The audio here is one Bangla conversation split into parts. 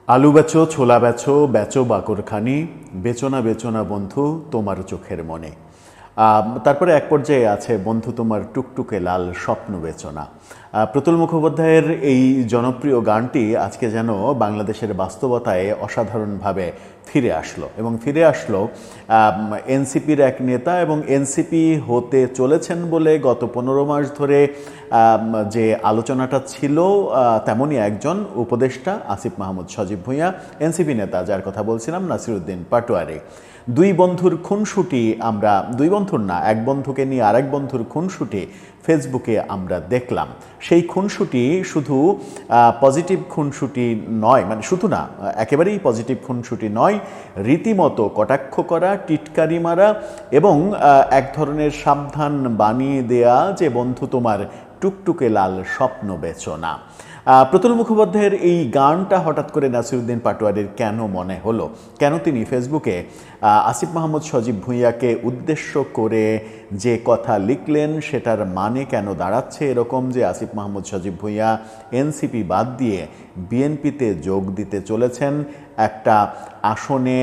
আলু বেচো, ছোলা বেচো, বেচো বাকরখানি, বেচো না বেচো না বন্ধু তোমার চোখের মনে। তারপরে এক পর্যায়ে আছে বন্ধু তোমার টুকটুকে লাল স্বপ্ন বেচো না। প্রতুল মুখোপাধ্যায়ের এই জনপ্রিয় গানটি আজকে যেন বাংলাদেশের বাস্তবতায় অসাধারণভাবে ফিরে আসলো এবং ফিরে আসলো এনসিপির এক নেতা এবং এনসিপি হতে চলেছেন বলে গত 15 মাস ধরে যে আলোচনাটা ছিল তেমনই একজন উপদেষ্টা আসিফ মাহমুদ সজীব ভুঁইয়া, এনসিপি নেতা যার কথা বলছিলাম নাসিরুদ্দিন পাটোয়ারি। দুই বন্ধুর খুনসুটি আমরা, দুই বন্ধুর না, এক বন্ধুকে নিয়ে আরেক বন্ধুর খুনসুটি ফেসবুকে আমরা দেখলাম। সেই খুনসুটি শুধু পজিটিভ খুনসুটি নয়, মানে শুধু না, একেবারেই পজিটিভ খুনসুটি নয়, রীতিমতো কটাক্ষ করা, টিটকারি মারা এবং এক ধরনের সাবধান বানিয়ে দেয়া যে বন্ধু তোমার টুকটুকে লাল স্বপ্ন বেচো না। প্রতুল মুখোপাধ্যায়ের এই গানটা হঠাৎ করে নাসিরুদ্দিন পাটোয়ারির কেন মনে হলো, কেন তিনি ফেসবুকে আসিফ মাহমুদ সজীব ভুঁইয়াকে উদ্দেশ্য করে যে কথা লিখলেন সেটার মানে কেন দাঁড়াচ্ছে এরকম যে আসিফ মাহমুদ সজীব ভুঁইয়া এনসিপি বাদ দিয়ে বিএনপিতে যোগ দিতে চলেছেন একটা আসনে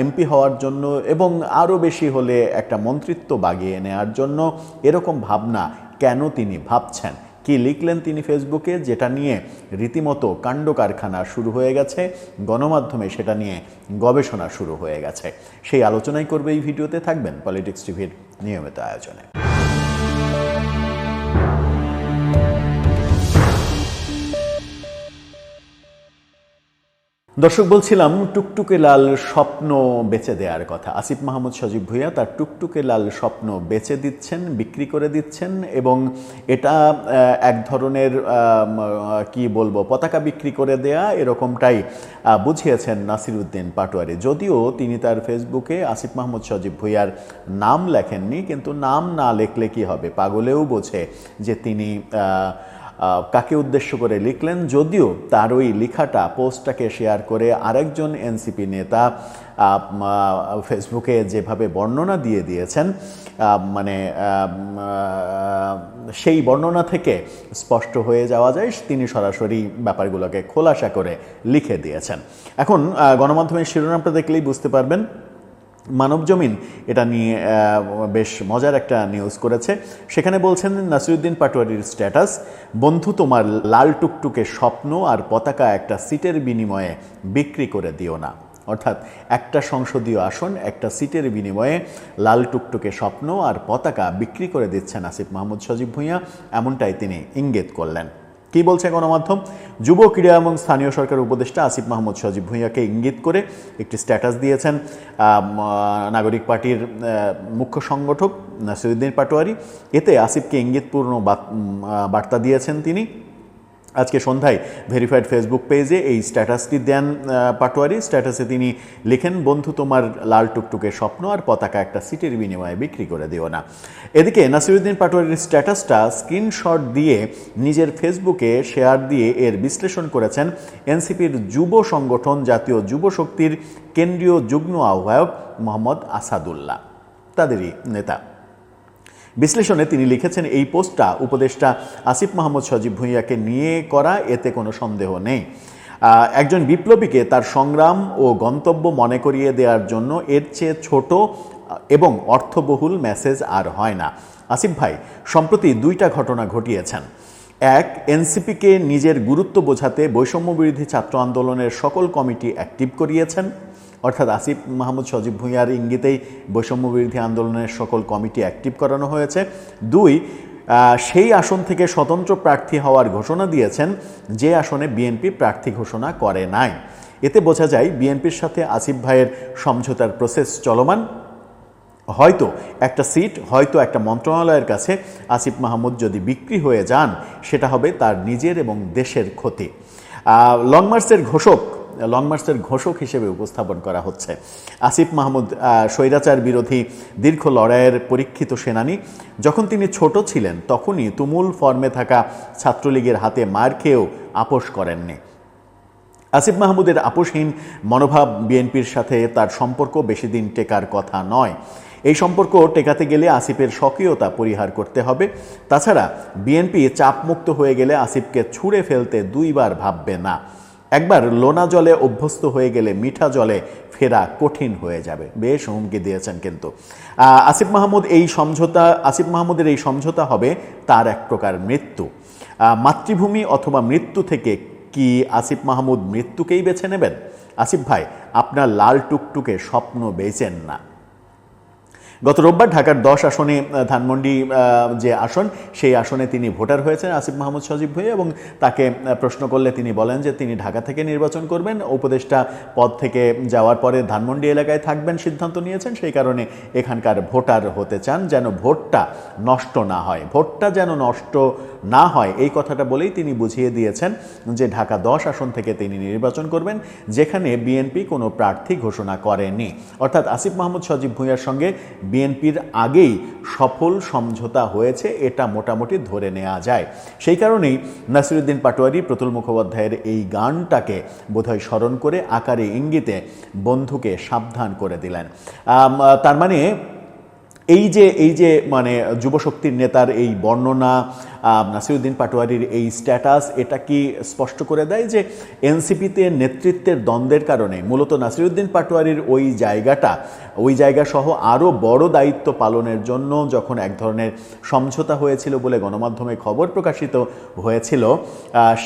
এমপি হওয়ার জন্য এবং আরও বেশি হলে একটা মন্ত্রিত্ব বাগিয়ে নেওয়ার জন্য, এরকম ভাবনা কেন তিনি ভাবছেন? কি লিখলেন তিনি ফেসবুকে, যেটা নিয়ে রীতিমতো কাণ্ড কারখানা শুরু হয়ে গেছে, গণমাধ্যমে সেটা নিয়ে গবেষণা শুরু হয়ে গেছে। সেই আলোচনাই করবে এই ভিডিওতে, থাকবেন পলিটিক্স টিভির নিয়মিত আয়োজনে। দর্শক, বলছিলাম টুকটুকে লাল স্বপ্ন বেচে দেওয়ার কথা। আসিফ মাহমুদ সজীব ভুঁইয়া তার টুকটুকে লাল স্বপ্ন বেচে দিচ্ছেন, বিক্রি করে দিচ্ছেন এবং এটা এক ধরনের কি বলবো, পতাকা বিক্রি করে দেয়া এরকমটাই বুঝিয়েছেন নাসিরুদ্দিন পাটোয়ারি। যদিও তিনি তার ফেসবুকে আসিফ মাহমুদ সজীব ভুঁইয়ার নাম লেখেননি, কিন্তু নাম না লিখলে কি হবে, পাগলেও বোঝে যে তিনি কাকে উদ্দেশ্য করে লিখলেন। যদিও তার ওই লেখাটা, পোস্টটাকে শেয়ার করে আরেকজন এনসিপি নেতা ফেসবুকে যেভাবে বর্ণনা দিয়ে দিয়েছেন, মানে সেই বর্ণনা থেকে স্পষ্ট হয়ে যাওয়া যায় তিনি সরাসরি ব্যাপারগুলোকে খোলাসা করে লিখে দিয়েছেন। এখন গণমাধ্যমের শিরোনামটা দেখলেই বুঝতে পারবেন। মানবজমিন এটা নিয়ে বেশ মজার একটা নিউজ করেছে। সেখানে বলছেন নাসিরুদ্দিন পাটোয়ারির স্ট্যাটাস, বন্ধু তোমার লাল টুকটুকে স্বপ্ন আর পতাকা একটা সিটের বিনিময়ে বিক্রি করে দিও না। অর্থাৎ একটা সংসদীয় আসন, একটা সিটের বিনিময়ে লাল টুকটুকে স্বপ্ন আর পতাকা বিক্রি করে দিচ্ছেন আসিফ মাহমুদ সজীব ভুঁইয়া, এমনটাই তিনি ইঙ্গিত করলেন। কি বলছে গণমাধ্যম? যুব ক্রীড়া এবং স্থানীয় সরকার উপদেষ্টা আসিফ মাহমুদ সজীব ভুঁইয়াকে ইঙ্গিত করে একটি স্ট্যাটাস দিয়েছেন নাগরিক পার্টির মুখ্য সংগঠক নাসিরুদ্দিন পাটোয়ারি। এতে আসিফকে ইঙ্গিতপূর্ণ বার্তা দিয়েছেন তিনি। আজকে সন্ধ্যায় ভেরিফাইড ফেসবুক পেজে এই স্ট্যাটাসটি দেন পাটোয়ারি। স্ট্যাটাসে তিনি লিখেন, বন্ধু তোমার লাল টুকটুকে স্বপ্ন আর পতাকা একটা সিটের বিনিময়ে বিক্রি করে দিও না। এদিকে নাসিরুদ্দিন পাটোয়ারির স্ট্যাটাসটা স্ক্রিনশট দিয়ে নিজের ফেসবুকে শেয়ার দিয়ে এর বিশ্লেষণ করেছেন এনসিপির যুব সংগঠন জাতীয় যুব শক্তির কেন্দ্রীয় যুগ্ম আহ্বায়ক মোহাম্মদ আসাদুল্লাহ, তাদেরই নেতা। বিশ্লেষণে তিনি লিখেছেন, এই পোস্টটা উপদেষ্টা আসিফ মাহমুদ সজীব ভুঁইয়াকে নিয়ে করা, এতে কোনো সন্দেহ নেই। একজন বিপ্লবীকে তার সংগ্রাম ও গন্তব্য মনে করিয়ে দেওয়ার জন্য এর চেয়ে ছোট এবং অর্থবহুল মেসেজ আর হয় না। আসিফ ভাই সম্প্রতি দুইটা ঘটনা ঘটিয়েছেন। এক, এনসিপিকে নিজের গুরুত্ব বোঝাতে বৈষম্যবিরোধী ছাত্র আন্দোলনের সকল কমিটি অ্যাক্টিভ করিয়েছেন। অর্থাৎ আসিফ মাহমুদ সজীব ভুঁইয়ার ইঙ্গিতেই বৈষম্যবিরোধী আন্দোলনের সকল কমিটি অ্যাক্টিভ করানো হয়েছে। দুই, সেই আসন থেকে স্বতন্ত্র প্রার্থী হওয়ার ঘোষণা দিয়েছেন যে আসনে বিএনপি প্রার্থী ঘোষণা করে নাই। এতে বোঝা যায় বিএনপির সাথে আসিফ ভাইয়ের সমঝোতার প্রসেস চলমান। হয়তো একটা সিট, হয়তো একটা মন্ত্রণালয়ের কাছে আসিফ মাহমুদ যদি বিক্রি হয়ে যান, সেটা হবে তার নিজের এবং দেশের ক্ষতি। লং মার্চের ঘোষক হিসেবে উপস্থাপন করা হচ্ছে। আসিফ মাহমুদ স্বৈরাচার বিরোধী দীর্ঘ লড়াইয়ের পরীক্ষিত সেনানী। যখন তিনি ছোট ছিলেন তখনই তুমুল ফর্মে থাকা ছাত্রলীগের হাতে মার খেয়েও আপোষ করেননি। আসিফ মাহমুদের আপোষহীন মনোভাব বিএনপির সাথে তার সম্পর্ক বেশি দিন টেকার কথা নয়। এই সম্পর্ক টেকাতে গেলে আসিফের স্বকীয়তা পরিহার করতে হবে। তাছাড়া বিএনপি চাপমুক্ত হয়ে গেলে আসিফকে ছুঁড়ে ফেলতে দুইবার ভাববে না। একবার লোনা জলে অভ্যস্ত হয়ে গেলে মিঠা জলে ফেরা কঠিন হয়ে যাবে, বেশ হুমকি দিয়েছেন। কিন্তু আসিফ মাহমুদের এই সমঝোতা হবে তার এক প্রকার মৃত্যু। মাতৃভূমি অথবা মৃত্যু থেকে কি আসিফ মাহমুদ মৃত্যুকেই বেছে নেবেন? আসিফ ভাই, আপনার লাল টুকটুকে স্বপ্ন বেচেন না। গত রোববার ঢাকার 10 আসনে ধানমন্ডি যে আসন, সেই আসনে তিনি ভোটার হয়েছেন আসিফ মাহমুদ সজীব ভুঁইয়া, এবং তাকে প্রশ্ন করলে তিনি বলেন যে তিনি ঢাকা থেকে নির্বাচন করবেন। উপদেষ্টা পদ থেকে যাওয়ার পরে ধানমন্ডি এলাকায় থাকবেন সিদ্ধান্ত নিয়েছেন, সেই কারণে এখানকার ভোটার হতে চান, যেন ভোটটা নষ্ট না হয়। ভোটটা যেন নষ্ট না হয় এই কথাটা বলেই তিনি বুঝিয়ে দিয়েছেন যে ঢাকা 10 আসন থেকে তিনি নির্বাচন করবেন, যেখানে বিএনপি কোনো প্রার্থী ঘোষণা করেনি। অর্থাৎ আসিফ মাহমুদ সজীব ভুঁইয়ার সঙ্গে বিএনপির আগেই সফল সমঝোতা হয়েছে, এটা মোটামুটি ধরে নেওয়া যায়। সেই কারণেই নাসিরুদ্দিন পাটোয়ারি প্রতুল মুখোপাধ্যায়ের এই গানটাকে বোধহয় স্মরণ করে আকারে ইঙ্গিতে বন্ধুকে সাবধান করে দিলেন। তার মানে এই যে মানে যুবশক্তির নেতার এই বর্ণনা, নাসিরুদ্দিন পাটোয়ারির এই স্ট্যাটাস, এটা কি স্পষ্ট করে দেয় যে এনসিপিতে নেতৃত্বের দ্বন্দ্বের কারণে মূলত নাসিরুদ্দিন পাটোয়ারির ওই জায়গা সহ আরও বড় দায়িত্ব পালনের জন্য যখন এক ধরনের সমঝোতা হয়েছিল বলে গণমাধ্যমে খবর প্রকাশিত হয়েছিল,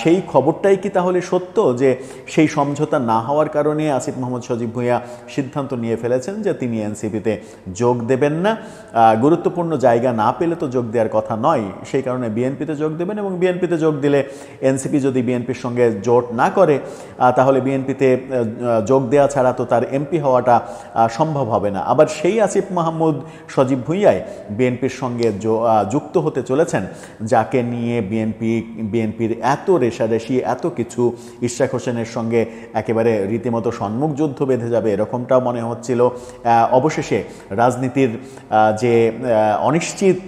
সেই খবরটাই কি তাহলে সত্য যে সেই সমঝোতা না হওয়ার কারণে আসিফ মাহমুদ সজীব ভুঁইয়া সিদ্ধান্ত নিয়ে ফেলেছেন যে তিনি এনসিপিতে যোগ দেবেন না? গুরুত্বপূর্ণ জায়গা না পেলে তো যোগ দেওয়ার কথা নয়, সেই কারণে বিএনপিতে যোগ দেবেন, এবং বিএনপিতে যোগ দিলে এনসিপি যদি বিএনপির সঙ্গে জোট না করে তাহলে বিএনপিতে যোগ দেওয়া ছাড়া তো তার এমপি হওয়াটা সম্ভব হবে না। আবার সেই আসিফ মাহমুদ সজীব ভুঁইয়াই বিএনপির সঙ্গে যুক্ত হতে চলেছেন, যাকে নিয়ে বিএনপির এত রেশারেশি, এত কিছু, ইশরাক হোসেনের সঙ্গে একেবারে রীতিমতো সম্মুখ যুদ্ধ বেঁধে যাবে এরকমটাও মনে হচ্ছিল। অবশেষে রাজনীতির যে অনিশ্চিত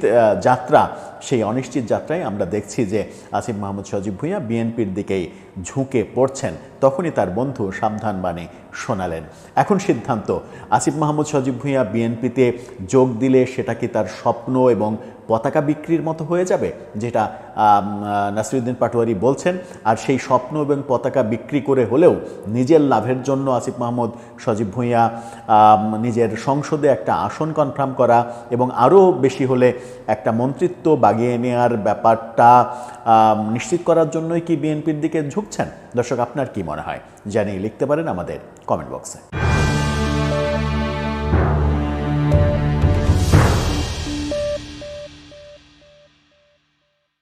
যাত্রা, সেই অনিশ্চিত যাত্রায় আমরা দেখছি যে আসিফ মাহমুদ সজীব ভুঁইয়া বিএনপির দিকেই ঝুঁকে পড়ছেন। তখনই তার বন্ধু সাবধান বাণী শোনালেন। এখন সিদ্ধান্ত, আসিফ মাহমুদ সজীব ভুঁইয়া বিএনপিতে যোগ দিলে সেটা কি তার স্বপ্ন এবং পতাকা বিক্রির মতো হয়ে যাবে, যেটা নাসিরুদ্দিন পাটোয়ারি বলছেন? আর সেই স্বপ্ন এবং পতাকা বিক্রি করে হলেও নিজের লাভের জন্য আসিফ মাহমুদ সজীব ভুঁইয়া নিজের সংসদে একটা আসন কনফার্ম করা এবং আরও বেশি হলে একটা মন্ত্রিত্ব বাগিয়ে নেওয়ার ব্যাপারটা নিশ্চিত করার জন্যই কি বিএনপির দিকে ঝুঁকছেন? দর্শক, আপনার কি মনে হয় জানিয়ে লিখতে পারেন আমাদের কমেন্ট বক্সে।